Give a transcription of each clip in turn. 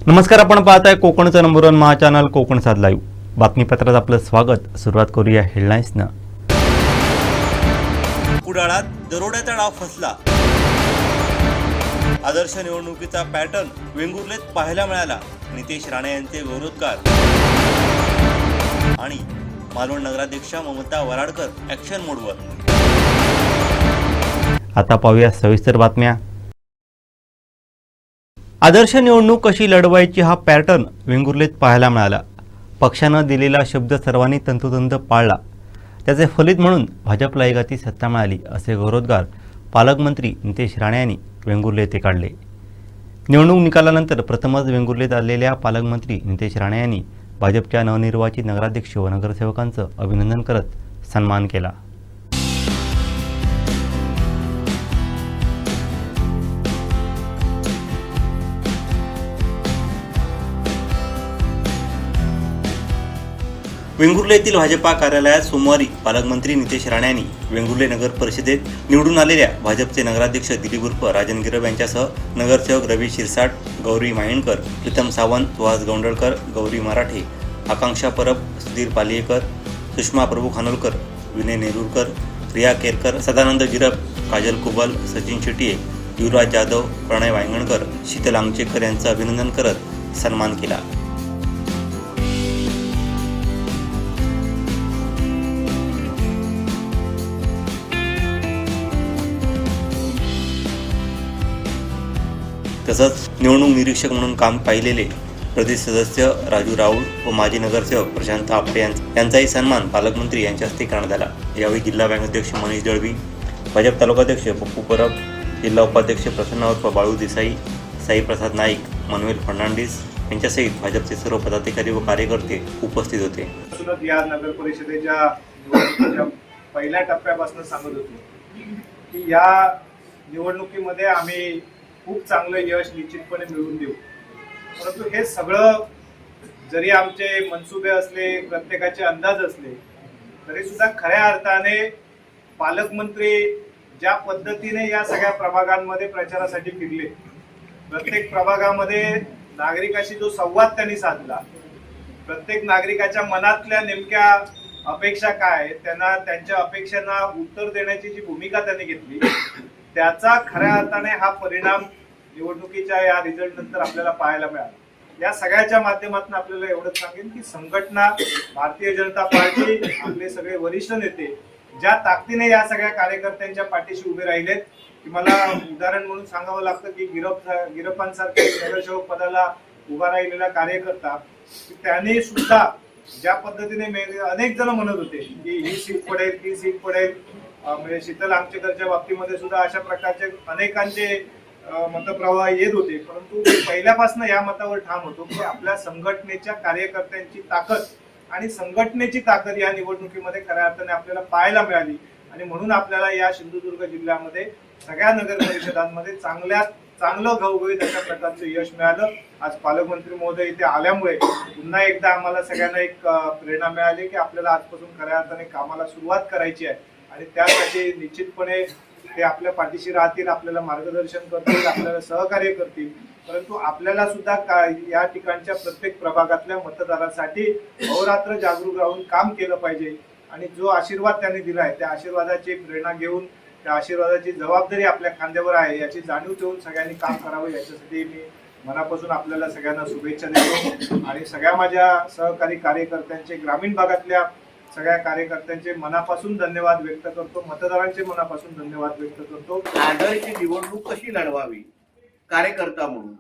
नमस्कार, आपण पाहताय कोकणचं नंबर 1 महाचॅनल कोकण सात लाईव्ह. बातमीपत्रात आपलं स्वागत. सुरुवात करूया हेडलाईन्सनं. कुडाळात दरोड्याचा डाव फसला. आदर्श निवडणुकीचा पॅटर्न वेंगुर्लेत पाहायला मिळाला. नितेश राणे यांचे विरोधकार आणि मालवण नगराध्यक्षा ममता वराडकर ॲक्शन मोडवर. आता पाहूया सविस्तर बातम्या. आदर्श निवडणूक कशी लढवायची हा पॅटर्न वेंगुर्लेत पाहायला मिळाला. पक्षानं दिलेला शब्द सर्वांनी तंतोतंत पाळला. त्याचे फलित म्हणून भाजपला एकाती सत्ता मिळाली, असे गौरवोद्गार पालकमंत्री नितेश राणे यांनी वेंगुर्ले येथे काढले. निवडणूक निकालानंतर प्रथमच वेंगुर्लेत आलेल्या पालकमंत्री नितेश राणे यांनी भाजपच्या नवनिर्वाचित नगराध्यक्ष व नगरसेवकांचं अभिनंदन करत सन्मान केला. वेंगुर्ले येथील भाजपा कार्यालयात सोमवारी पालकमंत्री नितेश राणे यांनी वेंगुर्ले नगर परिषदेत निवडून आलेल्या भाजपचे नगराध्यक्ष दिलीप उर्फ राजन गिरब यांच्यासह नगरसेवक रवी शिरसाट, गौरी मायणकर, प्रीतम सावंत, सुहास गौंडळकर, गौरी मराठे, आकांक्षा परब, सुधीर पालियेकर, सुषमा प्रभू खानोलकर, विनय नेरुरकर, रिया केरकर, सदानंद गिरब, काजल कुबल, सचिन शेटिये, युवराज जाधव, प्रणय वांगणकर, शीतल आंगचेकर यांचं अभिनंदन करत सन्मान केला. तसंच निवडणूक निरीक्षक म्हणून काम पाहिलेले प्रदेश सदस्य राजू राऊळ व माजी नगरसेवक प्रशांत आपटे यांचाही सन्मान पालकमंत्री यांच्या हस्ते करण्यात आला. यावेळी जिल्हा बँक अध्यक्ष मनीष दळवी, भाजप तालुकाध्यक्ष पप्पू परब, जिल्हा उपाध्यक्ष प्रसन्न उर्फ बाळू देसाई, साईप्रसाद नाईक, मनवेल फर्नांडिस यांच्यासहित भाजपचे सर्व पदाधिकारी व कार्यकर्ते उपस्थित होते. या नगर परिषदेच्या पहिल्या टप्प्यापासून सांगत होतो की या निवडणुकीमध्ये आम्ही खूप चांगलं यश निश्चितपणे मिळवून देऊ. परंतु हे सगळं जरी आमचे मनसुबे असले, प्रत्येकाचे अंदाज असले, तरी सुद्धा खऱ्या अर्थाने पालकमंत्री ज्या पद्धतीने या सगळ्या प्रभागांमध्ये प्रचारासाठी फिरले, प्रत्येक प्रभागामध्ये नागरिकाशी जो संवाद त्यांनी साधला, प्रत्येक नागरिकाच्या मनातल्या नेमक्या अपेक्षा काय, त्यांना त्यांच्या अपेक्षांना उत्तर देण्याची जी भूमिका त्यांनी घेतली, त्याचा खऱ्या अर्थाने हा परिणाम निवडणुकीच्या या रिझल्ट नंतर आपल्याला पाहायला मिळाला. या सगळ्याच्या माध्यमातून आपल्याला एवढंच सांगेन की संघटना, भारतीय जनता पार्टी, आपले सगळे वरिष्ठ नेते ज्या ताकदीने या सगळ्या कार्यकर्त्यांच्या पाठीशी उभे राहिलेत, की मला उदाहरण म्हणून सांगावं लागतं की गिरप्पांसारख्या नगरसेवक पदाला उभा राहिलेला कार्यकर्ता, त्याने सुद्धा ज्या पद्धतीने अनेक जण म्हणत होते की ही सीट पडेल, ती सीट पडेल, म्हणजे शीतल आमचेकरच्या बाबतीमध्ये सुद्धा अशा प्रकारचे अनेकांचे मतप्रवाह येत होते. परंतु पहिल्यापासून या मतावर ठाम होतो की आपल्या संघटनेच्या कार्यकर्त्यांची ताकद आणि संघटनेची ताकद या निवडणुकीमध्ये खऱ्या अर्थाने आपल्याला पाहायला मिळाली. आणि म्हणून आपल्याला या सिंधुदुर्ग जिल्ह्यामध्ये सगळ्या नगर परिषदांमध्ये चांगलं घवघवीत अशा प्रकारचं यश मिळालं. आज पालकमंत्री महोदय इथे आल्यामुळे पुन्हा एकदा आम्हाला सगळ्यांना एक प्रेरणा मिळाली की आपल्याला आजपासून खऱ्या अर्थाने कामाला सुरुवात करायची आहे आणि त्यासाठी निश्चितपणे ते आपल्या पाठीशी राहतील, आपल्याला मार्गदर्शन करतील, आपल्याला सहकार्य करतील. परंतु आपल्याला सुद्धा या ठिकाणच्या प्रत्येक प्रभागातल्या मतदारांसाठी अहोरात्र जागरूक राहून काम केलं पाहिजे. आणि जो आशीर्वाद त्यांनी दिलाय त्या आशीर्वादाची प्रेरणा घेऊन त्या आशीर्वादाची जबाबदारी आपल्या खांद्यावर आहे याची जाणीव ठेवून सगळ्यांनी काम करावं, याच्यासाठी मी मनापासून आपल्याला सगळ्यांना शुभेच्छा देतो. आणि सगळ्या माझ्या सहकारी कार्यकर्त्यांचे, ग्रामीण भागातल्या सगळ्या कार्यकर्त्यांचे मनापासून धन्यवाद व्यक्त करतो, मतदारांचे मनापासून धन्यवाद व्यक्त करतो. आदर्श निवडणूक कशी लढवावी, कार्यकर्ता म्हणून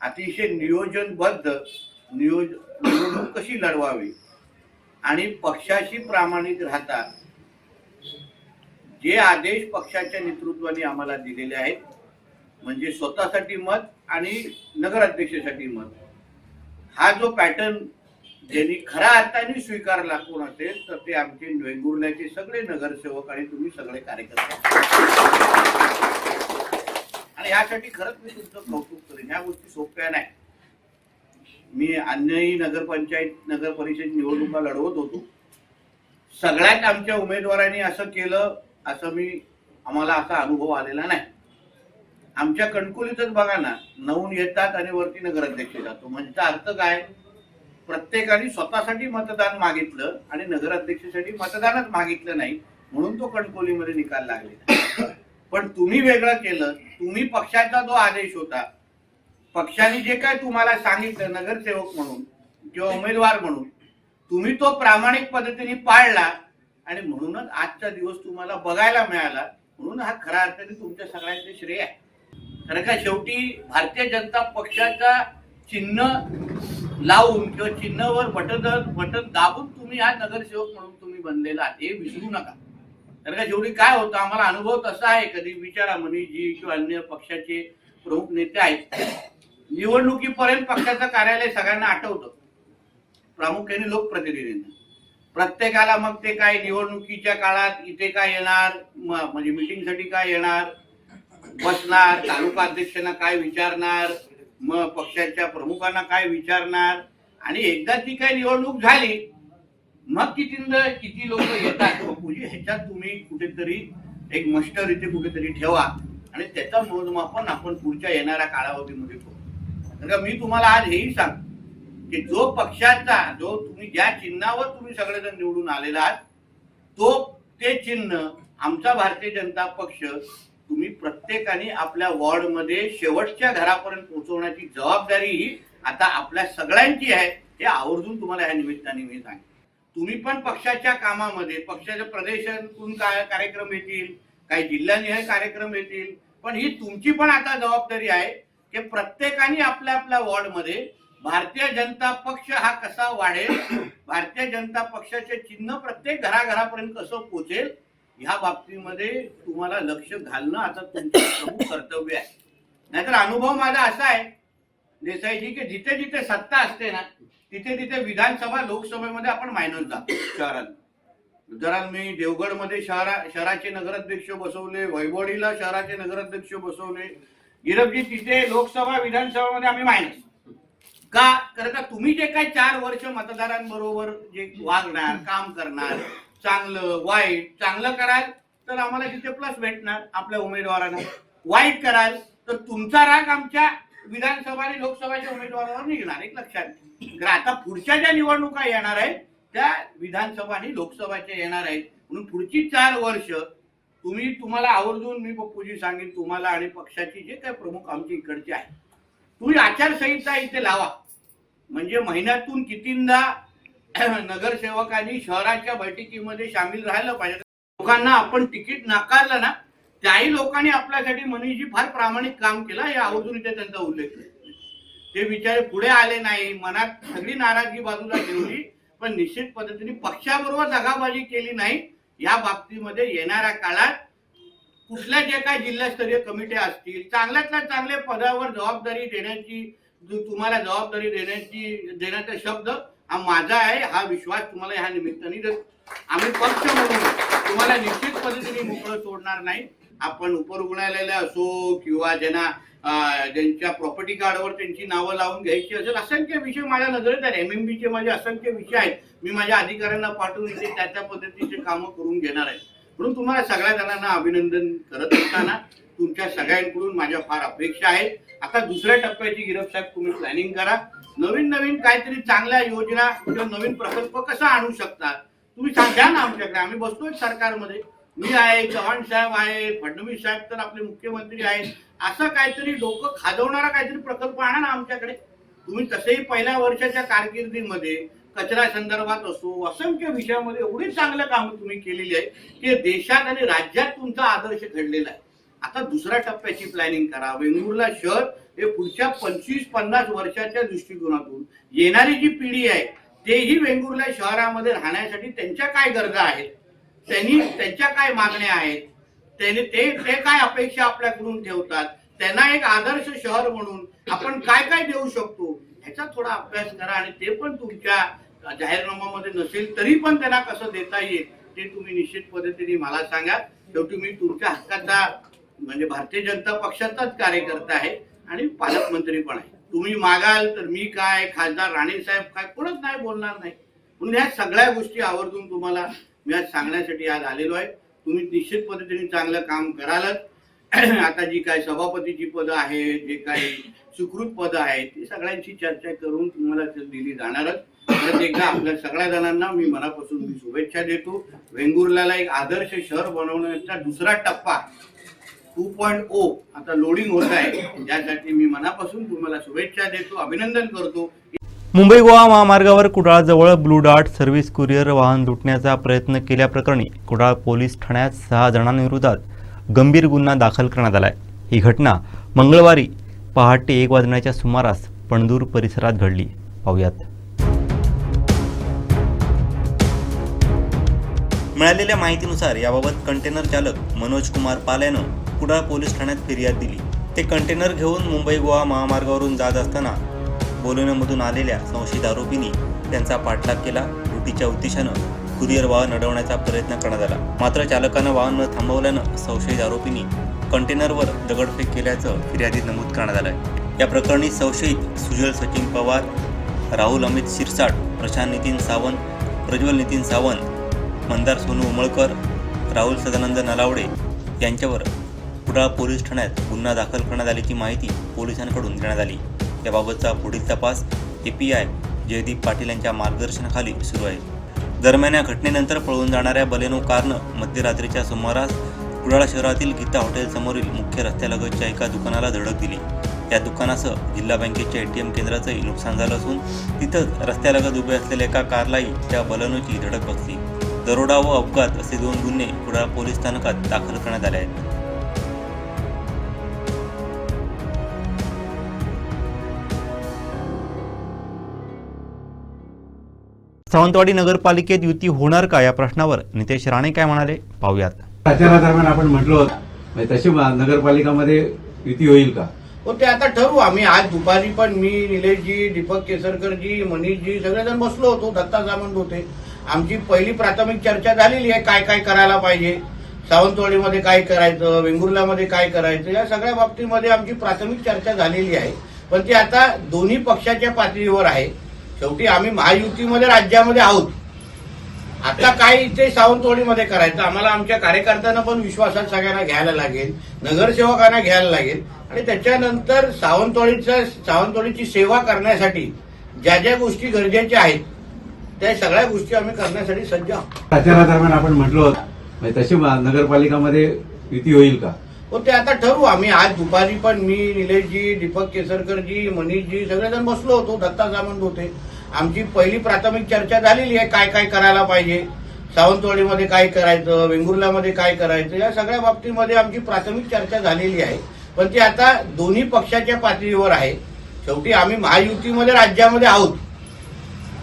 अतिशय नियोजनबद्ध निवडणूक कशी लढवावी आणि पक्षाशी प्रामाणिक राहता जे आदेश पक्षाच्या नेतृत्वाने आम्हाला दिलेले आहेत, म्हणजे स्वतःसाठी मत आणि नगराध्यक्षासाठी मत, हा जो पॅटर्न ज्यांनी खऱ्या अर्थाने स्वीकारला कोण असेल तर ते आमचे वेंगुर्ल्याचे सगळे नगरसेवक आणि तुम्ही सगळे कार्यकर्ते. आणि यासाठी खरंच मी तुमचं कौतुक करेन. ह्या गोष्टी सोप्या नाही. मी अन्यही नगर परिषद निवडणुका लढवत होतो. सगळ्यात आमच्या उमेदवारांनी असं केलं असं आम्हाला असा अनुभव आलेला नाही. आमच्या कणकोलीतच बघा ना, नवून येतात आणि वरती नगराध्यक्ष जातो. म्हणजे अर्थ काय? प्रत्येकाने स्वतःसाठी मतदान मागितलं आणि नगराध्यक्षासाठी मतदानच मागितलं नाही, म्हणून तो कणकोलीमध्ये निकाल लागले. पण तुम्ही वेगळं केलं. तुम्ही पक्षाचा जो आदेश होता, पक्षाने जे काय तुम्हाला सांगितलं नगरसेवक म्हणून किंवा उमेदवार म्हणून, तुम्ही तो प्रामाणिक पद्धतीने पाळला आणि म्हणूनच आजचा दिवस तुम्हाला बघायला मिळाला. म्हणून हा खऱ्या अर्थाने तुमच्या सगळ्यांचे श्रेय आहे. कारण का शेवटी भारतीय जनता पक्षाचा चिन्ह लावून किंवा चिन्हावर बटन दाबून तुम्ही हा नगरसेवक म्हणून तुम्ही बनलेला आहात, हे विसरू नका. कारण का शेवटी काय होतं, आम्हाला अनुभव तसा आहे, कधी विचारा मनीषजी किंवा अन्य पक्षाचे प्रमुख नेते आहेत, निवडणुकीपर्यंत पक्षाचं कार्यालय सगळ्यांना आठवतं, प्रामुख्याने लोकप्रतिनिधींना. प्रत्येकाला मग ते काय निवडणुकीच्या काळात इथे काय येणार, म्हणजे मिटिंगसाठी काय येणार, बसणार, तालुका अध्यक्षांना काय विचारणार, मग पक्षाच्या प्रमुखांना काय विचारणार, आणि एकदा ती काय निवडणूक झाली मग किती लोक येतात. ह्याच्यात तुम्ही कुठेतरी एक मस्टर इथे कुठेतरी ठेवा आणि त्याचं मोजमापन आपण पुढच्या येणाऱ्या कालावधीमध्ये करू. तर मी तुम्हाला आज हेही सांग की जो पक्षाचा जो तुम्ही ज्या चिन्हावर तुम्ही सगळेजण निवडून आलेला आहात, ते चिन्ह आमचा भारतीय जनता पक्ष तुम्ही प्रत्येकाने आपल्या वॉर्डमध्ये शेवटच्या घरापर्यंत पोहोचवण्याची जबाबदारी ही आता आपल्या सगळ्यांची आहे. हे आवर्जून तुम्हाला या निमित्ताने मी सांगेन. तुम्ही पण पक्षाच्या कामामध्ये पक्षाच्या प्रदेशातून काय कार्यक्रम येतील, काही जिल्ह्यानिहाय कार्यक्रम येतील, पण ही तुमची पण आता जबाबदारी आहे की प्रत्येकाने आपल्या आपल्या वॉर्डमध्ये भारतीय जनता पक्ष हा कसा वाढेल, भारतीय जनता पक्षाचे चिन्ह प्रत्येक घराघरापर्यंत कसं पोहोचेल, ह्या बाबतीमध्ये तुम्हाला लक्ष घालणं आता तुमचं प्रमुख कर्तव्य आहे. नाहीतर अनुभव माझा असा आहे देसाईजी की जिथे जिथे सत्ता असते ना तिथे तिथे विधानसभा लोकसभेमध्ये आपण मायनस जातो. शहरात जरा मी देवगडमध्ये शहराचे नगराध्यक्ष बसवले, वैभवडीला शहराचे नगराध्यक्ष बसवले, गिरबजी तिथे लोकसभा विधानसभामध्ये आम्ही मायनस का? कारण का तुम्ही जे काही 4 वर्ष मतदारांबरोबर जे वागणार, काम करणार, चांगलं वाईट, चांगलं कराल तर आम्हाला तिथे प्लस भेटणार आपल्या उमेदवारांना, वाईट कराल तर तुमचा राग आमच्या विधानसभा आणि लोकसभाच्या उमेदवारावर निघणार. एक लक्षात घ्या. आता पुढच्या ज्या निवडणुका येणार आहेत त्या विधानसभा आणि लोकसभाच्या येणार आहेत, म्हणून पुढची 4 वर्ष तुम्हाला आवर्जून मी पप्पूजी सांगेन तुम्हाला आणि पक्षाची जे काही प्रमुख आमची इकडचे आहे, तुम्ही आचारसंहिता इथे लावा. म्हणजे महिन्यातून कितींदा नगरसेवकांनी शहराच्या बैठकीमध्ये सामील राहायला पाहिजे. लोकांना आपण तिकीट नाकारलं ना, त्याही लोकांनी आपल्यासाठी मनीषजी फार प्रामाणिक काम केलं हे आवर्जून इथे त्यांचा उल्लेख केला. ते बिचारे पुढे आले नाही, मनात सगळी नाराजगी बाजूला ठेवली, पण निश्चित पद्धतीने पक्षाबरोबर दगाबाजी केली नाही. या बाबतीमध्ये येणाऱ्या काळात कुठल्या जे काही जिल्हास्तरीय कमिट्या असतील, चांगल्यातल्या चांगल्या पदावर जबाबदारी देण्याची, तुम्हाला जबाबदारी देण्याचा शब्द हा माझा आहे. हा विश्वास तुम्हाला ह्या निमित्ताने देतो. आम्ही पक्ष म्हणून तुम्हाला निश्चित पद्धतीने मोकळं सोडणार नाही. आपण उपरुग्णालयाला असो किंवा ज्यांच्या प्रॉपर्टी कार्डवर त्यांची नावं लावून घ्यायची असेल, असंख्य विषय माझ्या नजरेत आहेत. MMBचे माझे असंख्य विषय आहेत. मी माझ्या अधिकाऱ्यांना पाठवून इथे त्या पद्धतीचे कामं करून घेणार आहे. म्हणून तुम्हाला सगळ्या जणांना अभिनंदन करत असताना तुमच्या सगळ्यांकडून माझ्या फार अपेक्षा आहेत. आता दुसऱ्या टप्प्याची गिरफ साहेब तुम्ही प्लॅनिंग करा. नवीन काहीतरी चांगल्या योजना किंवा नवीन प्रकल्प कसा आणू शकतात तुम्ही सांगा ना आमच्याकडे. आम्ही बसतोय सरकारमध्ये, मी आहे, चव्हाण साहेब आहे, फडणवीस साहेब तर आपले मुख्यमंत्री आहेत. असं काहीतरी डोकं खाजवणारा काहीतरी प्रकल्प आणा ना आमच्याकडे. तुम्ही तसेही पहिल्या वर्षाच्या कारकिर्दीमध्ये कचरा संदर्भात असो, असंख्य विषयामध्ये एवढी चांगलं कामं तुम्ही केलेली आहे की देशात आणि राज्यात तुमचा आदर्श घडलेला आहे. आता दुसऱ्या टप्प्याची प्लॅनिंग करा. वेंगुर्ला शहर हे पुढच्या 25-50 वर्षाच्या दृष्टिकोनातून येणारी जी पिढी आहे तेही वेंगुर्ला शहरामध्ये राहण्यासाठी त्यांच्या काय गरजा आहेत, त्यांच्या काय मागण्या आहेत, ते काय अपेक्षा आपल्याकडून ठेवतात, त्यांना एक आदर्श शहर म्हणून आपण काय काय देऊ शकतो ह्याचा थोडा अभ्यास करा. आणि ते पण तुमच्या जाहीरनाम्यामध्ये नसेल तरी पण त्यांना कसं देता येईल ते तुम्ही निश्चित पद्धतीने मला सांगा. शेवटी मी तुमच्या हक्काचा म्हणजे भारतीय जनता पक्षाचाच कार्यकर्ता आहे आणि पालकमंत्री पण आहे. तुम्ही मागाल तर मी काय, खासदार राणे साहेब काय, कोणच नाही बोलणार नाही. म्हणून ह्या सगळ्या गोष्टी आवर्जून तुम्हाला मी आज सांगण्यासाठी आज आलेलो आहे. तुम्ही निश्चित पद्धतीने चांगलं काम करालच. आता जी काय सभापतीची पदं आहेत, जे काही सुकृत पदं आहेत, ती सगळ्यांची चर्चा करून तुम्हाला दिली जाणारच. परत एकदा आपल्या सगळ्या जणांना मी मनापासून शुभेच्छा देतो. वेंगुर्ल्याला एक आदर्श शहर बनवण्याचा दुसरा टप्पा 2.0 आता लोडिंग होत आहे, ज्यासाठी मी मनापासून तुम्हाला शुभेच्छा देतो, अभिनंदन करतो. मुंबई गोवा महामार्गावर कुडाळजवळ ब्लू डार्ट सर्व्हिस कुरिअर वाहन लुटण्याचा प्रयत्न केल्याप्रकरणी कुडाळ पोलीस ठाण्यात 6 जणांविरोधात गंभीर गुन्हा दाखल करण्यात आला आहे. ही घटना मंगळवारी पहाटे 1 वाजण्याच्या सुमारास पणदूर परिसरात घडली. पाहुयात. मिळालेल्या माहितीनुसार याबाबत कंटेनर चालक मनोज कुमार पाल यानं कुडाळ पोलीस ठाण्यात फिर्याद दिली. ते कंटेनर घेऊन मुंबई गोवा महामार्गावरून जात असताना बोलेनोमधून आलेल्या संशयित आरोपींनी त्यांचा पाठलाग केला. लुटीच्या उद्देशानं कुरिअर वाहन अडवण्याचा प्रयत्न करण्यात आला. मात्र चालकानं वाहन न थांबवल्यानं संशयित आरोपींनी कंटेनरवर दगडफेक केल्याचं फिर्यादीत नमूद करण्यात आलं आहे. या प्रकरणी संशयित सुजल सचिन पवार, राहुल अमित शिरसाट, प्रशांत नितीन सावंत, प्रज्वल नितीन सावंत, मंदार सोनू उमळकर, राहुल सदानंद नलावडे यांच्यावर कुडाळ पोलीस ठाण्यात गुन्हा दाखल करण्यात आल्याची माहिती पोलिसांकडून देण्यात आली. याबाबतचा पुढील तपास API जयदीप पाटील यांच्या मार्गदर्शनाखाली सुरू आहे. दरम्यान या घटनेनंतर पळून जाणाऱ्या बलेनो कारनं मध्यरात्रीच्या सुमारास कुडाळ शहरातील गीता हॉटेलसमोरील मुख्य रस्त्यालगतच्या एका दुकानाला धडक दिली. या दुकानासह जिल्हा बँकेच्या ATM केंद्राचंही नुकसान झालं असून तिथंच रस्त्यालगत उभे असलेल्या एका कारलाही त्या बलेनोची धडक बसली. दरोडा व अपघात असे 2 गुन्हे कुडाळ पोलीस स्थानकात दाखल करण्यात आले आहेत. सावंतवाडी नगरपालिकेत युती होणार का या प्रश्नावर नितेश राणे काय म्हणाले पाहूयात. प्रचारादरम्यान आपण म्हटलो होतं तशी नगरपालिकामध्ये युती होईल का? हो, ते आता ठरवू. आम्ही आज दुपारी पण मी, निलेशजी, दीपक केसरकरजी, मनीषजी सगळेजण बसलो होतो. दत्ता सामंत होते. आमची पहिली प्राथमिक चर्चा झालेली आहे, काय काय करायला पाहिजे, सावंतवाडीमध्ये काय करायचं, वेंगुर्ल्यामध्ये काय करायचं, या सगळ्या बाबतीमध्ये आमची प्राथमिक चर्चा झालेली आहे. पण ती आता दोन्ही पक्षाच्या पातळीवर आहे. शेवटी आम्ही महायुतीमध्ये राज्यामध्ये आहोत. आता काय इथे सावंतवाडीमध्ये करायचं, आम्हाला आमच्या कार्यकर्त्यांना पण विश्वासात सगळ्यांना घ्यायला लागेल, नगरसेवकांना घ्यायला लागेल आणि त्याच्यानंतर सावंतवाडीची सेवा करण्यासाठी ज्या ज्या गोष्टी गरजेच्या आहेत त्या सगळ्या गोष्टी आम्ही करण्यासाठी सज्ज आहोत. प्रचारादरम्यान आपण म्हटलो होतं तशी नगरपालिकामध्ये युती होईल का? हो, ते आता ठरवू. आम्ही आज दुपारी पण मी, निलेशजी, दीपक केसरकरजी, मनीषजी सगळेजण बसलो होतो. दत्ता सामंत होते. आमची पहिली प्राथमिक चर्चा झालेली आहे, काय काय करायला पाहिजे, सावंतवाडीमध्ये काय करायचं, वेंगुर्ल्यामध्ये काय करायचं, या सगळ्या बाबतीमध्ये आमची प्राथमिक चर्चा झालेली आहे. पण ती आता दोन्ही पक्षाच्या पातळीवर आहे. शेवटी आम्ही महायुतीमध्ये राज्यामध्ये आहोत.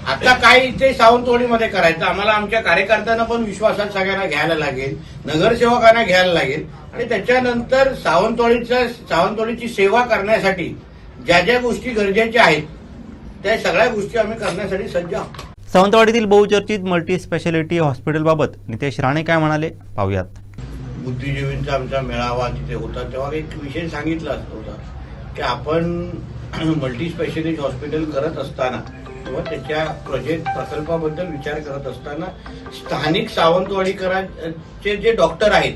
आता काय इथे सावंतवाडीमध्ये करायचं, आम्हाला आमच्या कार्यकर्त्यांना पण विश्वासात सगळ्यांना घ्यायला लागेल, नगरसेवकांना घ्यायला लागेल आणि त्याच्यानंतर सावंतवाडीची सेवा करण्यासाठी ज्या ज्या गोष्टी गरजेच्या आहेत त्या सगळ्या गोष्टी आम्ही करण्यासाठी सज्ज आहोत. सावंतवाडीतील बहुचर्चित मल्टी स्पेशालिटी हॉस्पिटलबाबत नितेश राणे काय म्हणाले पाहूयात. बुद्धिजीवींचा आमचा मेळावा तिथे होता तेव्हा एक विषय सांगितला होता की आपण मल्टी स्पेशालिटी हॉस्पिटल करत असताना किंवा त्याच्या प्रकल्पाबद्दल विचार करत असताना स्थानिक सावंतवाडीकरांचे जे डॉक्टर आहेत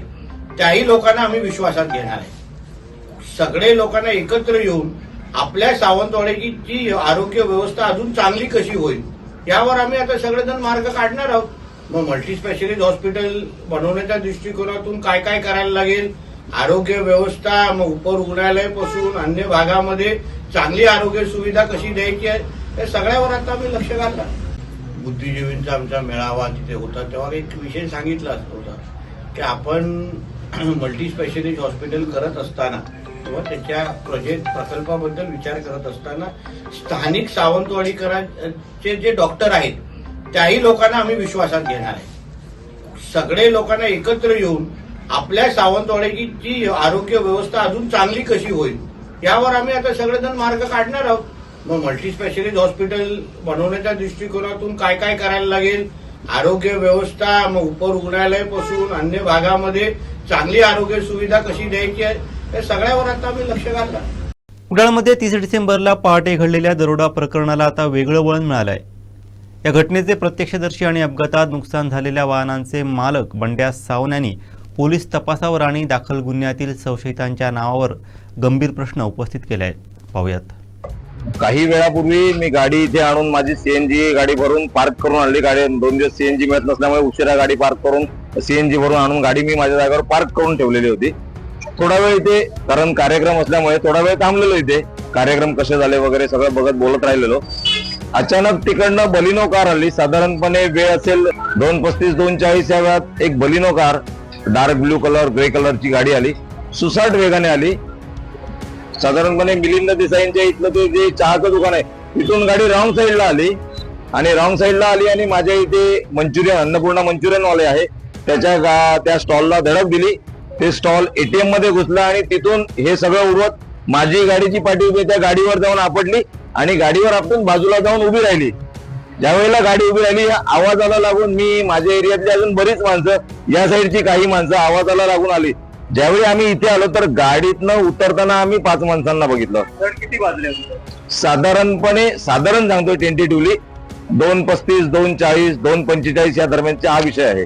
त्याही लोकांना आम्ही विश्वासात घेणार आहे. सगळे लोकांना एकत्र येऊन आपल्या सावंतवाडीची जी आरोग्य व्यवस्था अजून चांगली कशी होईल यावर आम्ही आता सगळेजण मार्ग काढणार आहोत. मग मल्टी स्पेशालिटी हॉस्पिटल बनवण्याच्या दृष्टिकोनातून काय काय करायला लागेल, आरोग्य व्यवस्था, मग उपरुग्णालयापासून अन्य भागामध्ये चांगली आरोग्य सुविधा कशी द्यायची आहे या सगळ्यावर आता आम्ही लक्ष घालणार. बुद्धिजीवींचा आमचा मेळावा तिथे होता तेव्हा एक विषय सांगितला होता की आपण मल्टी स्पेशालिटी हॉस्पिटल करत असताना किंवा त्याच्या प्रकल्पाबद्दल विचार करत असताना स्थानिक सावंतवाडीकरांचे जे डॉक्टर आहेत त्याही लोकांना आम्ही विश्वासात घेणार आहे. सगळे लोकांना एकत्र येऊन आपल्या सावंतवाडीची जी आरोग्य व्यवस्था अजून चांगली कशी होईल यावर आम्ही आता सगळेजण मार्ग काढणार आहोत. मग मल्टी स्पेशालिटी हॉस्पिटल बनवण्याच्या दृष्टिकोनातून काय काय करायला लागेल, आरोग्य व्यवस्था, मग उपरुग्णालयापासून अन्य भागामध्ये चांगली आरोग्य सुविधा कशी द्यायची आहे या सगळ्यावर आता आम्ही लक्ष घालणार. कुडाळमध्ये 30 डिसेंबरला पहाटे घडलेल्या दरोडा प्रकरणाला आता वेगळं वळण मिळालं आहे. या घटनेचे प्रत्यक्षदर्शी आणि अपघातात नुकसान झालेल्या वाहनांचे मालक बंड्या सावंत यांनी पोलीस तपासावर आणि दाखल गुन्ह्यातील संशयितांच्या नावावर गंभीर प्रश्न उपस्थित केले आहेत. पाहूयात. काही वेळापूर्वी मी गाडी इथे आणून माझी सीएनजी गाडी भरून पार्क करून आणली. गाडी 2 दिवस सीएनजी मिळत नसल्यामुळे उशिरा गाडी पार्क करून सीएनजी भरून आणून गाडी मी माझ्या जागेवर पार्क करून ठेवलेली होती. थोडा वेळ इथे, कारण कार्यक्रम असल्यामुळे थोडा वेळ थांबलेलो इथे, कार्यक्रम कसे झाले वगैरे सगळं बघत बोलत राहिलेलो. अचानक तिकडनं बलिनो कार आली. साधारणपणे वेळ असेल 2:35 2:40 या वेळात एक Baleno car, dark blue colour grey कलरची गाडी आली, सुसाट वेगाने आली. साधारणपणे मिलिंद देसाईंच्या इथलं ते जे चहाचं दुकान आहे तिथून गाडी रॉंग साईडला आली आणि माझ्या इथे मंचुरियन, अन्नपूर्णा मंचुरियन वाले आहे त्या स्टॉलला धडक दिली. ते स्टॉल एटीएम मध्ये घुसला आणि तिथून हे सगळं उडवत माझी गाडीची पाठी उभी त्या गाडीवर जाऊन आपटली आणि गाडीवर आपटून बाजूला जाऊन उभी राहिली. ज्यावेळेला गाडी उभी राहिली, या आवाजाला लागून मी, माझ्या एरियातली अजून बरीच माणसं, या साईडची काही माणसं आवाजाला लागून आली. ज्यावेळी आम्ही इथे आलो तर गाडीतनं उतरताना आम्ही 5 माणसांना बघितलं. किती वाजले? साधारण सांगतोय टेंटेटिव्हली 2:35 2:40 2:45 या दरम्यानचा हा विषय आहे.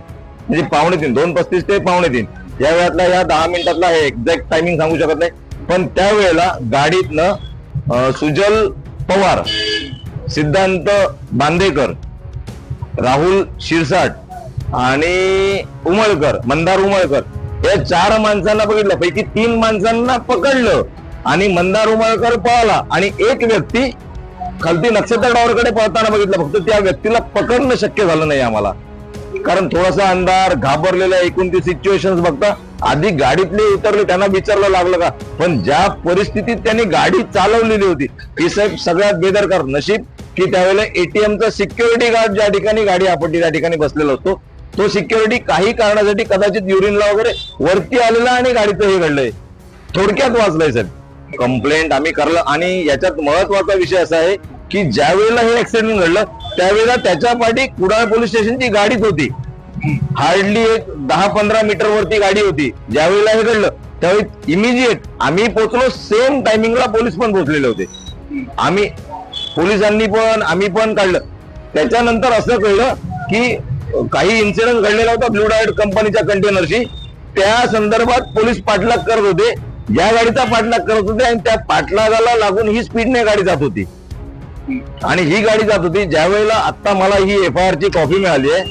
म्हणजे 2:45 2:35 ते 2:45 या वेळातला, या 10 मिनिटातला आहे. एक्झॅक्ट टायमिंग सांगू शकत नाही, पण त्यावेळेला गाडीतनं सुजल पवार, सिद्धांत बांदेकर, राहुल शिरसाट आणि मंदार उमळकर या 4 माणसांना बघितलं. पैकी 3 माणसांना पकडलं आणि मंदार उमळकर पळाला आणि एक व्यक्ती खालती नक्षत्र टॉवरकडे पळताना बघितलं. फक्त त्या व्यक्तीला पकडणं शक्य झालं नाही आम्हाला, कारण थोडासा अंधार, घाबरलेल्या एकूण ती सिच्युएशन बघता आधी गाडीतले उतरले, त्यांना विचारलं लागलं का, पण ज्या परिस्थितीत त्यांनी गाडी चालवलेली होती ही साहेब सगळ्यात बेदरकार. नशीब की त्यावेळेला एटीएमचा सिक्युरिटी गार्ड ज्या ठिकाणी गाडी आपटली त्या ठिकाणी बसलेला असतो, तो सिक्युरिटी काही कारणासाठी कदाचित युरिनला वगैरे वरती आलेला आणि गाडीचं हे घडलंय, थोडक्यात वाचलंय साहेब. कंप्लेंट आम्ही करलं आणि याच्यात महत्वाचा विषय असा आहे की ज्या वेळेला हे ऍक्सिडेंट घडलं त्यावेळेला त्याच्या पाठी कुडाळ पोलीस स्टेशनची गाडीच होती. हार्डली एक 10-15 मीटर वरती गाडी होती. ज्यावेळेला हे घडलं त्यावेळी इमिजिएट आम्ही पोहोचलो, सेम टायमिंगला पोलीस पण पोहोचलेले होते. आम्ही पण काढलं. त्याच्यानंतर असं कळलं की काही इन्सिडेंट घडलेला होता ब्लू डायट कंपनीच्या कंटेनरशी, त्या संदर्भात पोलीस पाठलाग करत होते, या गाडीचा पाठलाग करत होते आणि त्या पाठलागाला लागून ही स्पीडने गाडी जात होती आणि ही गाडी जात होती. ज्या वेळेला आता मला ही FIR ची कॉपी मिळाली आहे,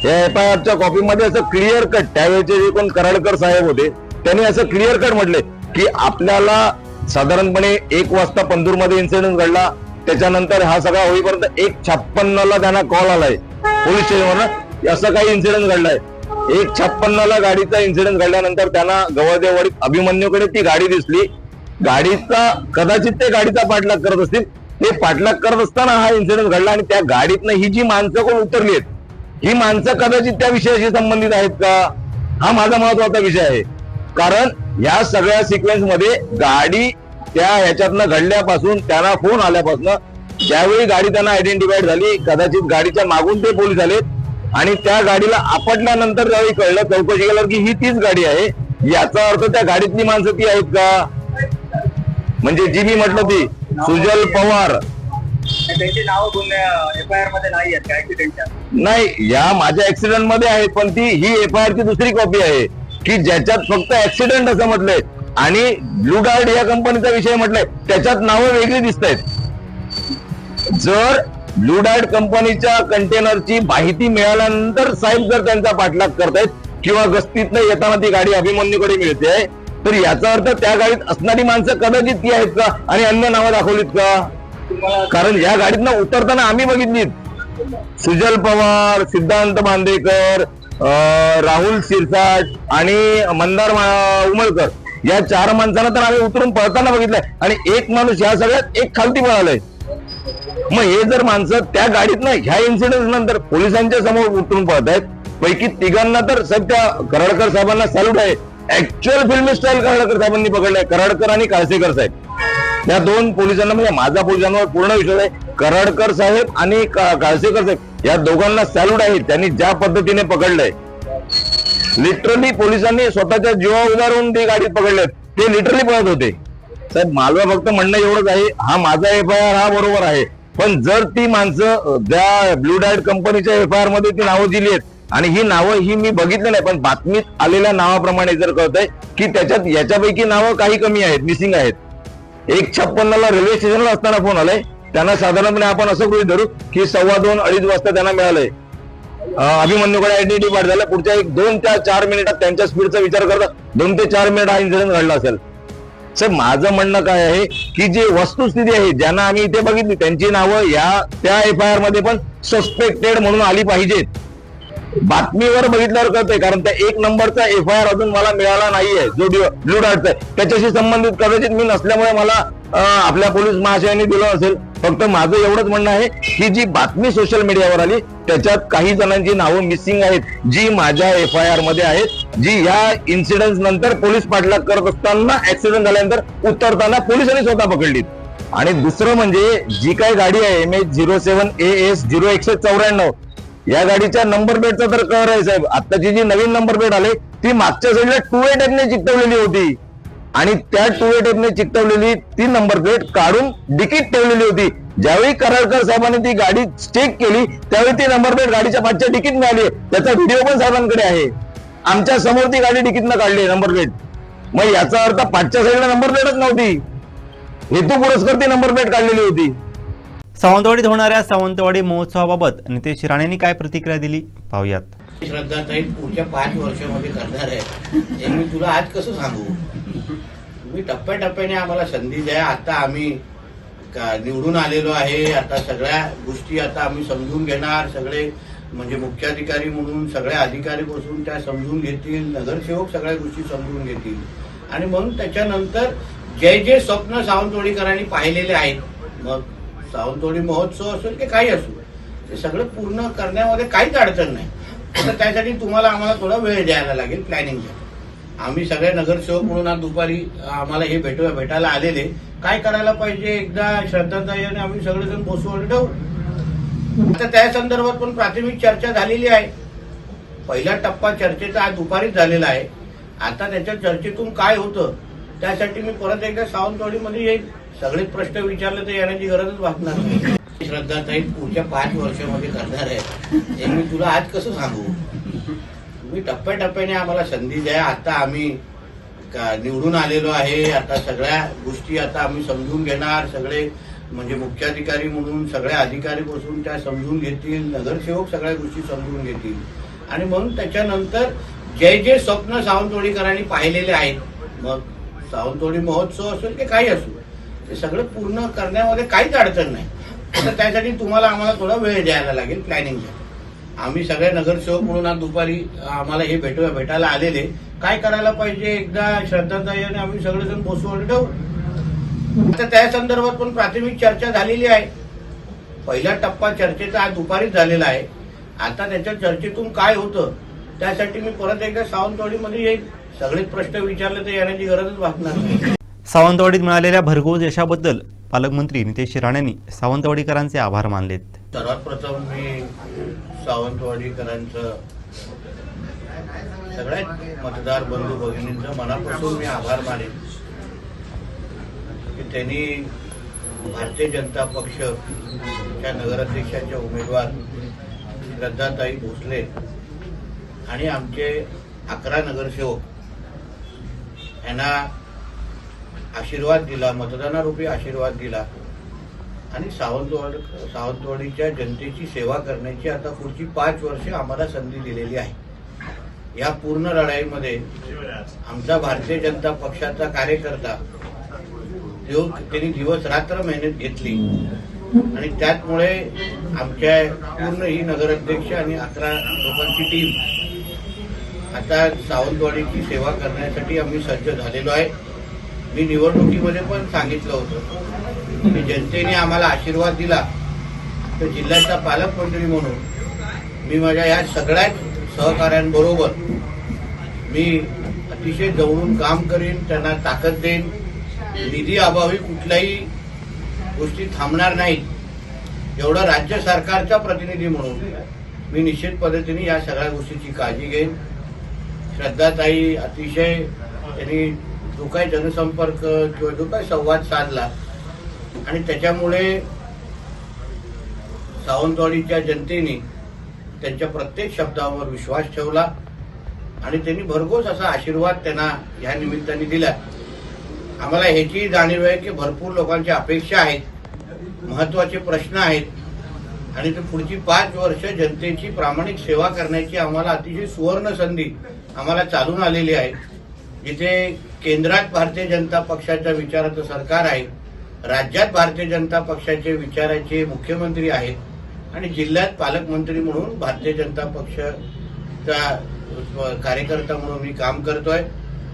या FIR च्या कॉपी मध्ये असं क्लिअर कट, त्यावेळेचे जे कोण कराडकर साहेब होते त्यांनी असं क्लिअर कट म्हटले की आपल्याला साधारणपणे 1 वाजता पंधूरमध्ये इन्सिडेंट घडला, त्याच्यानंतर हा सगळा होईपर्यंत 1:56 त्यांना कॉल आलाय पोलीस स्टेशनवर, असं काही इन्सिडेंट घडलाय. 1:56 गाडीचा इन्सिडेंट घडल्यानंतर त्यांना गवळदेववाडीत अभिमन्यूकडे ती गाडी दिसली. गाडीचा कदाचित ते गाडीचा पाठलाग करत असतील, ते पाठलाग करत असताना हा इन्सिडेंट घडला आणि त्या गाडीतनं ही जी माणसं कोण उतरली आहेत, ही माणसं कदाचित त्या विषयाशी संबंधित आहेत का, हा माझा महत्वाचा विषय आहे. कारण या सगळ्या सिक्वेन्स मध्ये गाडी त्या ह्याच्यातनं घडल्यापासून, त्यांना फोन आल्यापासून, ज्यावेळी गाडी त्यांना आयडेंटिफाईड झाली, कदाचित गाडीच्या मागून ते पोलीस आले आणि त्या गाडीला आपटल्यानंतर ज्यावेळी कळलं, चौकशी केल्यावर की ही तीच गाडी आहे, याचा अर्थ त्या गाडीतली माणसं ती आहेत का. म्हणजे जी मी म्हटलं ती सुजल पवार, त्यांची नावं FIR मध्ये नाही आहेत का ऍक्सिडेंटच्या? नाही, या माझ्या ऍक्सिडेंट मध्ये आहेत, पण ही FIR ची दुसरी कॉपी आहे की ज्याच्यात फक्त ऍक्सिडेंट असं म्हटलंय आणि ब्लू डार्ट या कंपनीचा विषय म्हटलाय, त्याच्यात नावं वेगळी दिसत आहेत. जर ब्लू डार्ट कंपनीच्या कंटेनरची माहिती मिळाल्यानंतर साहेब जर त्यांचा पाठलाग करतायत किंवा गस्तीतनं येताना ती गाडी अभिमन्यूकडे मिळते, तर याचा अर्थ त्या गाडीत असणारी माणसं कदाचित ती आहेत का आणि अन्य नावं दाखवलीत का. कारण या गाडीतनं उतरताना आम्ही बघितलीत सुजल पवार, सिद्धांत बांदेकर, राहुल शिरसाट आणि मंदार उमळकर या 4 माणसांना तर आम्ही उतरून पळताना बघितलंय आणि एक माणूस या सगळ्यात एक खालती पळालाय. मग हे जर माणसं त्या गाडीतनं ह्या इन्सिडेंट नंतर पोलिसांच्या समोर उतरून पळतायत, पैकी 3घांना तर सध्या कराडकर साहेबांना सॅल्यूट आहे. ऍक्च्युअल फिल्म स्टाईल कराडकर साहेबांनी पकडलाय, कराडकर आणि काळसेकर साहेब या 2 पोलिसांना, म्हणजे माझा पोलिसांवर पूर्ण विश्वास आहे. कराडकर साहेब आणि काळसेकर साहेब या दोघांना सॅल्यूट आहे, त्यांनी ज्या पद्धतीने पकडलंय. लिटरली पोलिसांनी स्वतःच्या जीवावर उभारून ती गाडी पकडले, ते लिटरली पळत होते. साहेब मालवा फक्त म्हणणं एवढंच आहे, हा माझा FIR हा बरोबर आहे, पण जर ती माणसं ज्या ब्लू डायट कंपनीच्या FIR मध्ये ती नावं दिली आहेत आणि ही नावं ही मी बघितलं नाही, पण बातमीत आलेल्या नावाप्रमाणे जर कळतंय की त्याच्यात याच्यापैकी नावं काही कमी आहेत, मिसिंग आहेत. 1:56 रेल्वे स्टेशनला असताना फोन आलाय त्यांना. साधारणपणे आपण असं गृहीत धरू की 2:15-2:30 वाजता त्यांना मिळालंय. अभिमन्यूकडे आयडेंटिटी पाठ झाला. पुढच्या 2 ते 4 मिनिटात त्यांच्या स्पीडचा विचार करता 2 ते 4 मिनिट हा इन्सिडेंट घडला असेल. सर माझं म्हणणं काय आहे की जी वस्तुस्थिती आहे ज्यांना आम्ही इथे बघितली त्यांची नावं त्या FIR मध्ये पण सस्पेक्टेड म्हणून आली पाहिजेत. बातमीवर बघितल्यावर कळतंय, कारण त्या 1 नंबरचा FIR अजून मला मिळाला नाहीये जो ब्लू डार्टचा आहे. त्याच्याशी संबंधित कदाचित मी नसल्यामुळे मला आपल्या पोलीस महाशयांनी दिलं असेल. फक्त माझं एवढंच म्हणणं आहे की जी बातमी सोशल मीडियावर आली त्याच्यात काही जणांची नावं मिसिंग आहेत, जी माझ्या FIR मध्ये आहेत, जी या इन्सिडेंट नंतर पोलीस पाठलाग करत असताना ऍक्सिडेंट झाल्यानंतर उतरताना पोलिसांनी स्वतः पकडली. आणि दुसरं म्हणजे जी काही गाडी आहे MH07AS09194 या गाडीच्या नंबर प्लेटचा तर कळर आहे साहेब. आताची जी नवीन नंबर प्लेट आली ती मागच्या साईडला 2A टेपने चिकटवलेली होती आणि त्या 2A टेपने चिकटवलेली ती नंबर प्लेट काढून डिकीत ठेवलेली होती. ज्यावेळी कराडकर साहेबांनी ती गाडी चेक केली त्यावेळी ती नंबर प्लेट गाडीच्या पाठच्या डिकीत मिळाली. त्याचा व्हिडिओ पण साहेबांकडे आहे. आमच्या समोर ती गाडी डिकीतनं काढली नंबर प्लेट. मग याचा अर्थ पाठच्या साईडला नंबर प्लेटच नव्हती, हेतू पुरस्कर ती नंबर प्लेट काढलेली होती. सावंतवाडीत होणाऱ्या सावंतवाडी महोत्सवाबाबत नितेश राणेंनी काय प्रतिक्रिया दिली पाहूयात. श्रद्धाताई पुढच्या 5 वर्षामध्ये करणार आहे हे मी तुला आज कसं सांगू. तुम्ही टप्प्याटप्प्याने आम्हाला संधी द्या. आता आम्ही निवडून आलेलो आहे. आता सगळ्या गोष्टी आता आम्ही समजून घेणार. सगळे म्हणजे मुख्याधिकारी म्हणून सगळे अधिकारी बसून त्या समजून घेतील. नगरसेवक सगळ्या गोष्टी समजून घेतील आणि म्हणून त्याच्यानंतर जे स्वप्न सावंतवाडीकरांनी पाहिलेले आहेत, मग सावंतवाडी महोत्सव असेल की काही असो, ते सगळं पूर्ण करण्यामध्ये काहीच अडचण नाही. तर त्यासाठी आम्हाला थोडा वेळ द्यायला लागेल प्लॅनिंगचा. आम्ही सगळे नगरसेवक म्हणून आज दुपारी आम्हाला हे भेटायला आलेले. काय करायला पाहिजे एकदा श्रद्धाताई आणि आम्ही सगळेजण बसू ठेवू. आता त्या संदर्भात पण प्राथमिक चर्चा झालेली आहे. पहिला टप्पा चर्चेचा आज दुपारीच झालेला आहे. आता त्याच्या चर्चेतून काय होतं त्यासाठी मी परत एकदा सावंतवाडीमध्ये येईल. सगळेच प्रश्न विचारले तर येण्याची गरजच भासणार नाही. श्रद्धाताई पुढच्या 5 वर्षामध्ये करणार आहे हे मी तुला आज कसं सांगू. तुम्ही टप्प्याटप्प्याने आम्हाला संधी द्या. आता आम्ही निवडून आलेलो आहे. आता सगळ्या गोष्टी आता आम्ही समजून घेणार. सगळे म्हणजे मुख्याधिकारी म्हणून सगळे अधिकारी बसून त्या समजून घेतील. नगरसेवक सगळ्या गोष्टी समजून घेतील आणि म्हणून त्याच्यानंतर जे स्वप्न सावंतवाडीकरांनी पाहिलेले आहेत, मग सावंतवाडी महोत्सव असेल की काही असो, ते सगळं पूर्ण करण्यामध्ये काहीच अडचण नाही. तर त्यासाठी आम्हाला थोडा वेळ द्यायला लागेल प्लॅनिंगचा. आम्ही सगळे नगरसेवक म्हणून आज दुपारी आम्हाला हे भेटायला आलेले. काय करायला पाहिजे एकदा श्रद्धाताई आणि आम्ही सगळेजण बसू ठेवू. आता त्या संदर्भात पण प्राथमिक चर्चा झालेली आहे. पहिला टप्पा चर्चेचा आज दुपारीच झालेला आहे. आता त्याच्या चर्चेतून काय होतं त्यासाठी मी परत एकदा सावंतवाडीमध्ये येईल. सगळेच प्रश्न विचारले तर येण्याची गरजच भासणार नाही. सावंतवाडीत मिळालेल्या भरघोस यशाबद्दल पालकमंत्री नितेश राणेंनी सावंतवाडीकरांचे आभार मानलेत. सर्वात प्रथम मी सावंतवाडीकरांचं सगळ्यात मतदार बंधू भगिनींचं मनापासून मी आभार मानेन की त्यांनी भारतीय जनता पक्षच्या नगराध्यक्षाच्या उमेदवार श्रद्धाताई भोसले आणि आमचे 11 नगरसेवक यांना आशीर्वाद दिला, मतदानारूपी आशीर्वाद दिला आणि सावंतवाडीच्या जनतेची सेवा करण्याची आता पुढची 5 वर्षे आम्हाला संधी दिलेली आहे. या पूर्ण लढाईमध्ये आमचा भारतीय जनता पक्षाचा कार्यकर्ता त्यांनी दिवस रात्र मेहनत घेतली आणि त्यामुळे आमच्या पूर्ण ही नगराध्यक्ष आणि 11 लोकांची टीम आता सावंतवाडीची सेवा करण्यासाठी आम्ही सज्ज झालेलो आहे. मी निवडणुकीमध्ये पण सांगितलं होतं की जनतेने आम्हाला आशीर्वाद दिला तर जिल्ह्याचा पालकमंत्री म्हणून मी माझ्या या सगळ्याच सहकाऱ्यांबरोबर मी अतिशय जवळून काम करीन, त्यांना ताकद देईन. निधी अभावी कुठल्याही गोष्टी थांबणार नाहीत एवढं राज्य सरकारचा प्रतिनिधी म्हणून मी निश्चित पद्धतीने या सगळ्या गोष्टीची काळजी घेईन. श्रद्धाताई अतिशय त्यांनी जो काही जनसंपर्क किंवा जो काही संवाद साधला आणि त्याच्यामुळे सावंतवाडीच्या जनतेने त्यांच्या प्रत्येक शब्दावर विश्वास ठेवला आणि त्यांनी भरघोस असा आशीर्वाद त्यांना या निमित्ताने दिला. आम्हाला ह्याची जाणीव आहे की भरपूर लोकांच्या अपेक्षा आहेत, महत्वाचे प्रश्न आहेत आणि ते पुढची 5 वर्ष जनतेची प्रामाणिक सेवा करण्याची आम्हाला अतिशय सुवर्ण संधी आम्हाला चालून आलेली आहे. जिथे केंद्रात भारतीय जनता पक्षाच्या विचाराचं सरकार आहे, राज्यात भारतीय जनता पक्षाचे विचाराचे मुख्यमंत्री आहेत आणि जिल्ह्यात पालकमंत्री म्हणून भारतीय जनता पक्षाचा कार्यकर्ता म्हणून मी काम करतोय.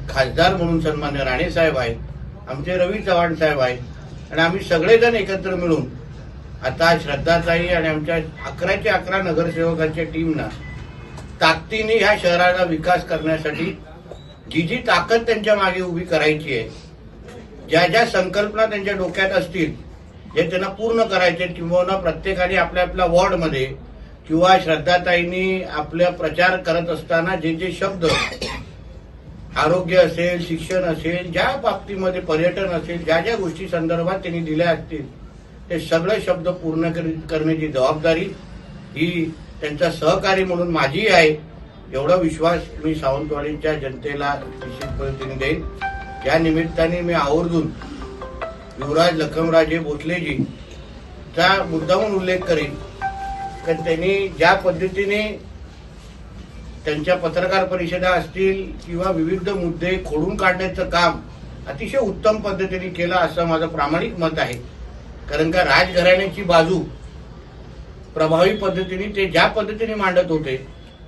खासदार म्हणून सन्मान्य राणे साहेब आहेत, आमचे रवी चव्हाण साहेब आहेत आणि आम्ही सगळेजण एकत्र मिळून आता श्रद्धाताई आणि आमच्या 11च्या 11 नगरसेवकांच्या टीमना ताकदीने ह्या शहराचा विकास करण्यासाठी जी ताकद त्यांच्या मागे उभी करायची आहे, ज्या ज्या संकल्पना त्यांच्या डोक्यात असतील जे त्यांना पूर्ण करायचे, किंवा प्रत्येकाने आपल्या आपल्या वॉर्डमध्ये किंवा श्रद्धाताईंनी आपला प्रचार करत असताना जे जे शब्द आरोग्य असेल, शिक्षण असेल, ज्या बाबतीमध्ये पर्यटन असेल, ज्या ज्या गोष्टी संदर्भात त्यांनी दिल्या असतील ते सगळे शब्द पूर्ण करण्याची जबाबदारी ही त्यांचा सहकारी म्हणून माझी आहे. एवढा विश्वास मी सावंतवाडीच्या जनतेला निश्चित पद्धतीने देईन. या निमित्ताने मी आवर्जून युवराज लखमराजे भोसलेजीचा मुद्दामून उल्लेख करीन की त्यांनी ज्या पद्धतीने त्यांच्या पत्रकार परिषदा असतील किंवा विविध मुद्दे खोडून काढण्याचं काम अतिशय उत्तम पद्धतीने केलं असं माझं प्रामाणिक मत आहे. कारण का राजघराण्याची बाजू प्रभावी पद्धतीने ते ज्या पद्धतीने मांडत होते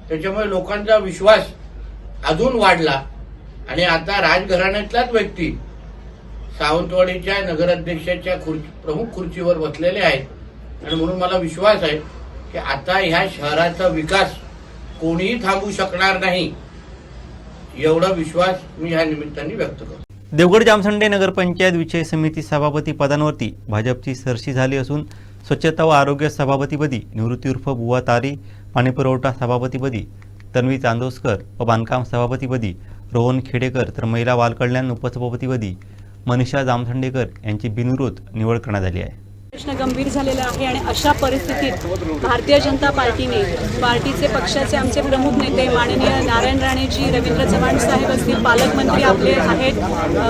त्याच्यामुळे लोकांचा विश्वास अजून वाढला आणि आता राजघराण्यातलाच व्यक्ती सावंतवाडीच्या नगराध्यक्षाच्या प्रमुख खुर्चीवर बसलेले आहेत आणि म्हणून मला विश्वास आहे की आता ह्या शहराचा विकास कोणीही थांबू शकणार नाही, एवढा विश्वास मी ह्या निमित्ताने व्यक्त करतो. देवगड जामसंडे नगरपंचायत विषय समिती सभापती पदांवरती भाजपची सरशी झाली असून स्वच्छता व आरोग्य सभापतीपदी निवृत्ती उर्फ बुवा तारी, पाणीपुरवठा सभापतीपदी तन्वी चांदोसकर व बांधकाम सभापतीपदी रोहन खेडेकर तर महिला बालकल्याण उपसभापतीपदी मनीषा जामसंडेकर यांची बिनविरोध निवड करण्यात आली आहे. प्रश्न गंभीर झालेला आहे आणि अशा परिस्थितीत भारतीय जनता पार्टीचे पक्षाचे आमचे प्रमुख नेते माननीय नारायण राणेजी, रवींद्र चव्हाण साहेब असतील, पालकमंत्री आपले आहेत,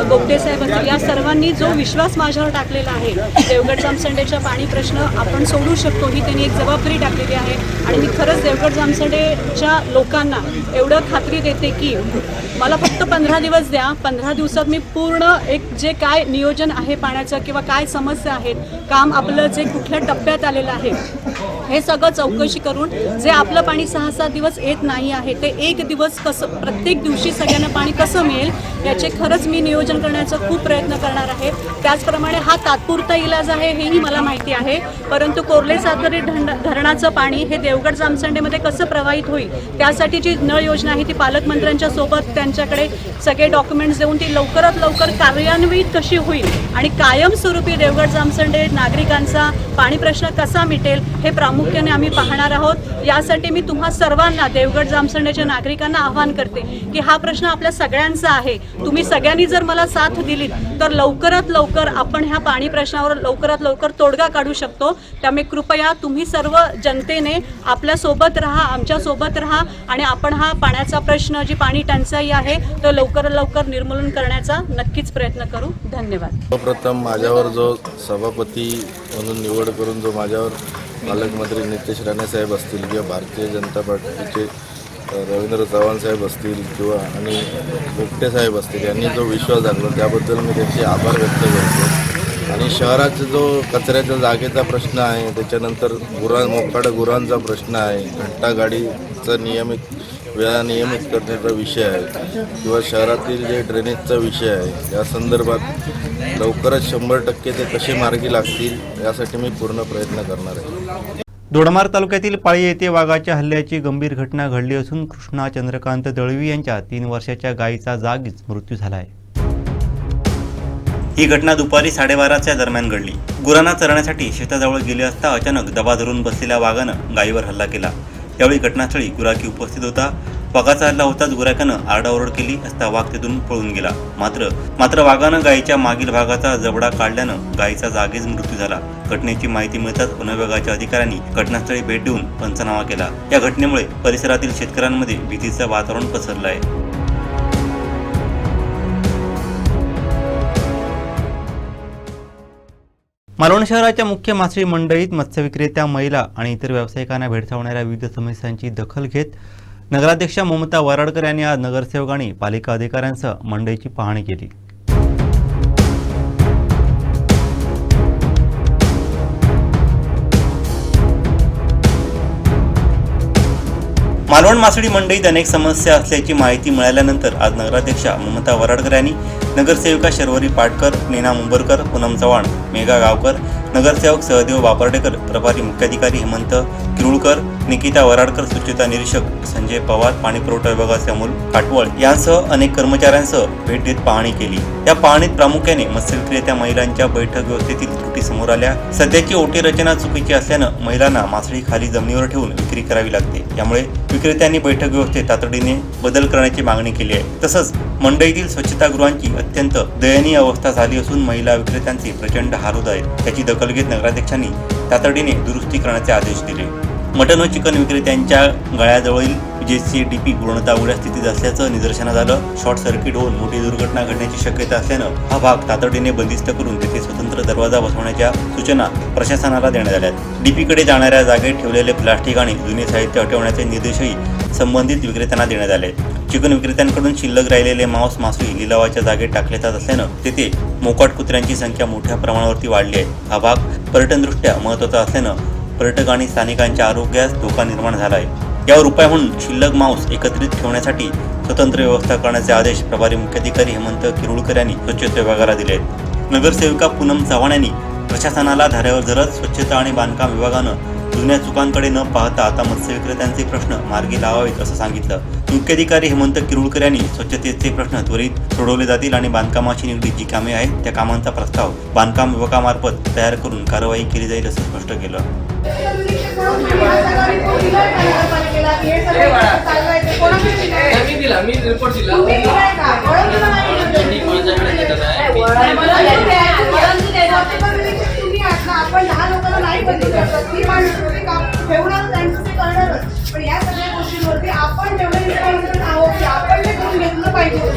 गोपटे साहेब असतील, या सर्वांनी जो विश्वास माझ्यावर टाकलेला आहे, देवगड जामसंडेचा पाणी प्रश्न आपण सोडवू शकतो ही त्यांनी एक जबाबदारी टाकलेली आहे. आणि मी खरंच देवगड जामसंडेच्या लोकांना एवढं खात्री देते की मला फक्त 15 दिवस द्या. 15 दिवसात मी पूर्ण एक जे काय नियोजन आहे पाण्याचं किंवा काय समस्या आहेत, काम आपलं जे कुठल्या टप्प्यात आलेलं आहे हे सगळं चौकशी करून जे आपलं पाणी 6-7 दिवस येत नाही आहे ते 1 दिवस कसं, प्रत्येक दिवशी सगळ्यांना पाणी कसं मिळेल याचे खरंच मी नियोजन करण्याचा खूप प्रयत्न करणार आहे. त्याचप्रमाणे हा तात्पुरता इलाज आहे हेही मला माहिती आहे, परंतु कोर्ले सातरी धरणाचं पाणी हे देवगड जामसंडेमध्ये कसं प्रवाहित होईल त्यासाठी जी नळ योजना आहे ती पालकमंत्र्यांच्या सोबत त्यांच्याकडे सगळे डॉक्युमेंट्स देऊन ती लवकरात लवकर कार्यान्वित कशी होईल आणि कायमस्वरूपी देवगड जामसंडे नागरिकांचा पाणी प्रश्न कसा मिटेल हे प्रामुख्याने आम्ही पाहणार आहोत. यासाठी मी तुम्हा सर्वांना, देवगड जामसंडेच्या नागरिकांना आवाहन करते की हा प्रश्न आपल्या सगळ्यांचा आहे. तुम्ही सगळ्यांनी जर मला साथ दिली तर लवकरात लवकर आपण ह्या पाणी प्रश्नावर लवकरात लवकर तोडगा काढू शकतो. त्यामुळे कृपया तुम्ही सर्व जनतेने आपल्यासोबत राहा, आमच्यासोबत राहा आणि आपण हा पाण्याचा प्रश्न, जी पाणी टंचाई आहे तो लवकरात लवकर निर्मूलन करण्याचा नक्कीच प्रयत्न करू. धन्यवाद. सर्वप्रथम माझ्यावर जो सभापती म्हणून निवड करून जो माझ्यावर पालकमंत्री नितेश राणे साहेब असतील किंवा भारतीय जनता पार्टीचे रवींद्र चव्हाण साहेब असतील किंवा आणि गोपटे साहेब असतील यांनी जो विश्वास दाखवला त्याबद्दल मी त्यांचे आभार व्यक्त करतो. आणि शहराचा जो कचऱ्याच्या जागेचा प्रश्न आहे, त्याच्यानंतर मोकाट गुरांचा प्रश्न आहे, घंटागाडीचा वेळा नियमित करण्याचा विषय आहे किंवा शहरातील जे ड्रेनेजचा विषय आहे या संदर्भात लवकरच 100% ते कसे मार्गी लागतील यासाठी मी पूर्ण प्रयत्न करणार आहे. दोडामार्ग तालुक्यातील पाळी येथे वाघाच्या हल्ल्याची गंभीर घटना घडली असून कृष्णा चंद्रकांत दळवी यांच्या 3 वर्षाच्या गायीचा जागीच मृत्यू झाला आहे. ही घटना दुपारी 12:30च्या दरम्यान घडली. गुरांना चरण्यासाठी शेताजवळ गेले असता अचानक दबा धरून बसलेल्या वाघानं गायीवर हल्ला केला. यावेळी घटनास्थळी गुराखी उपस्थित होता. वाघाचा हल्ला होताच गिऱ्हाईकानं आरडाओरड केली असता वाघ तेथून पळून गेला. मात्र वाघानं गायीच्या मागील भागाचा जबडा काढल्यानं गायीचा जागीच मृत्यू झाला. घटनेची माहिती मिळताच वनविभागाच्या अधिकाऱ्यांनी घटनास्थळी भेट देऊन पंचनामा केला. या घटनेमुळे परिसरातील शेतकऱ्यांमध्ये भीतीचं वातावरण पसरलं आहे. मालवण शहराच्या मुख्य मासळी मंडईत मत्स्यविक्रेत्या, महिला आणि इतर व्यावसायिकांना भेडसावणाऱ्या विविध समस्यांची दखल घेत नगराध्यक्षा ममता वराडकर यांनी आज नगरसेवक आणि पालिका अधिकाऱ्यांसह मंडईची पाहणी केली. मालवण मासळी मंडईत अनेक समस्या असल्याची माहिती मिळाल्यानंतर आज नगराध्यक्षा ममता वराडकर यांनी नगरसेविका शर्वरी पाटकर, नीना मुंबरकर, पूनम चव्हाण, मेघा गावकर, नगरसेवक सहदेव बापर्डेकर, प्रभारी मुख्याधिकारी हेमंत किरुळकर, निकिता वराडकर, स्वच्छता निरीक्षक संजय पवार, पाणीपुरवठा विभागाचे अमोल काटवळ यांसह अनेक कर्मचाऱ्यांसह भेट देत पाहणी केली. या पाहणीत प्रामुख्याने मत्स्यविक्रेत्या महिलांच्या बैठक व्यवस्थेतील त्रुटी समोर आल्या. सध्याची ओटी रचना चुकीची असल्यानं महिलांना मासळी खाली जमिनीवर ठेवून विक्री करावी लागते. यामुळे विक्रेत्यांनी बैठक व्यवस्थेत तातडीने बदल करण्याची मागणी केली आहे. तसंच मंडईतील स्वच्छतागृहांची अत्यंत दयनीय अवस्था झाली असून महिला विक्रेत्यांचे प्रचंड हाल होत आहेत. त्याची दखल घेत नगराध्यक्षांनी तातडीने दुरुस्ती करण्याचे आदेश दिले. मटन व चिकन विक्रेत्यांच्या गळ्याजवळील विजेची डीपी पूर्णतः उघड्या स्थितीत असल्याचं निदर्शनास आलं. शॉर्ट सर्किट होऊन मोठी दुर्घटना घडण्याची शक्यता असल्यानं हा भाग तातडीने बंदिस्त करून तेथे स्वतंत्र दरवाजा बसवण्याच्या सूचना प्रशासनाला देण्यात आल्या. डीपीकडे जाणाऱ्या जागेत ठेवलेले प्लास्टिक आणि जुने साहित्य हटवण्याचे निर्देशही संबंधित विक्रेत्यांना देण्यात आले. चिकन विक्रेत्यांकडून शिल्लक राहिलेले मांस मासळी लिलावाच्या जागेत टाकले जात असल्यानं तेथे मोकाट कुत्र्यांची संख्या मोठ्या प्रमाणावरती वाढली आहे. हा भाग पर्यटनदृष्ट्या महत्त्वाचा असल्यानं पर्यटक आणि स्थानिकांच्या आरोग्यास धोका निर्माण झाला आहे. यावर उपाय म्हणून शिल्लक मांस एकत्रित ठेवण्यासाठी स्वतंत्र व्यवस्था करण्याचे आदेश प्रभारी मुख्याधिकारी हेमंत किरुळकर यांनी स्वच्छता विभागाला दिले आहेत. नगरसेविका पूनम चव्हाण यांनी प्रशासनाला धाऱ्यावर धरत स्वच्छता आणि बांधकाम विभागानं जुन्या चुकांकडे न पाहता आता मत्स्यविक्रेत्यांचे प्रश्न मार्गी लावावेत असं सांगितलं. मुख्याधिकारी हेमंत किरुळकर यांनी स्वच्छतेचे प्रश्न त्वरित सोडवले जातील आणि बांधकामाशी निगडीत जी कामे आहेत त्या कामांचा प्रस्ताव बांधकाम विभागामार्फत तयार करून कारवाई केली जाईल असं स्पष्ट केलं. आपण लहान लोकांना नाही बंदी करतात, ती माणूस ठेवणार त्यांचं ते करणारच. पण या सगळ्या गोष्टींवरती आपण तेवढं रिस्पॉन्सिबल आहोत की आपण ते करून घेतलं पाहिजे.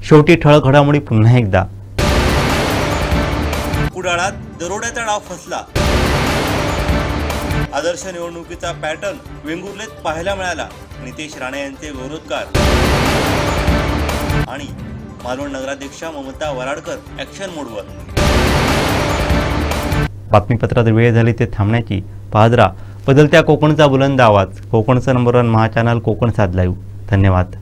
शेवटी ठळक घडामोडी पुन्हा एकदा. कुडाळात दरोड्याचा डाव फसला. आदर्श निवडणुकीचा पॅटर्न वेंगुर्लेत पाहायला मिळाला. नितेश राणे यांचे विरोधकार आणि मालवण नगराध्यक्षा ममता वराडकर ॲक्शन मोडवर. बातमीपत्रात वेळ झाली ते थांबण्याची. पाहत राहा बदलत्या कोकणचा बुलंद आवाज. कोकणचं नंबर 1 महा चॅनल कोकण 7 लाईव्ह. धन्यवाद.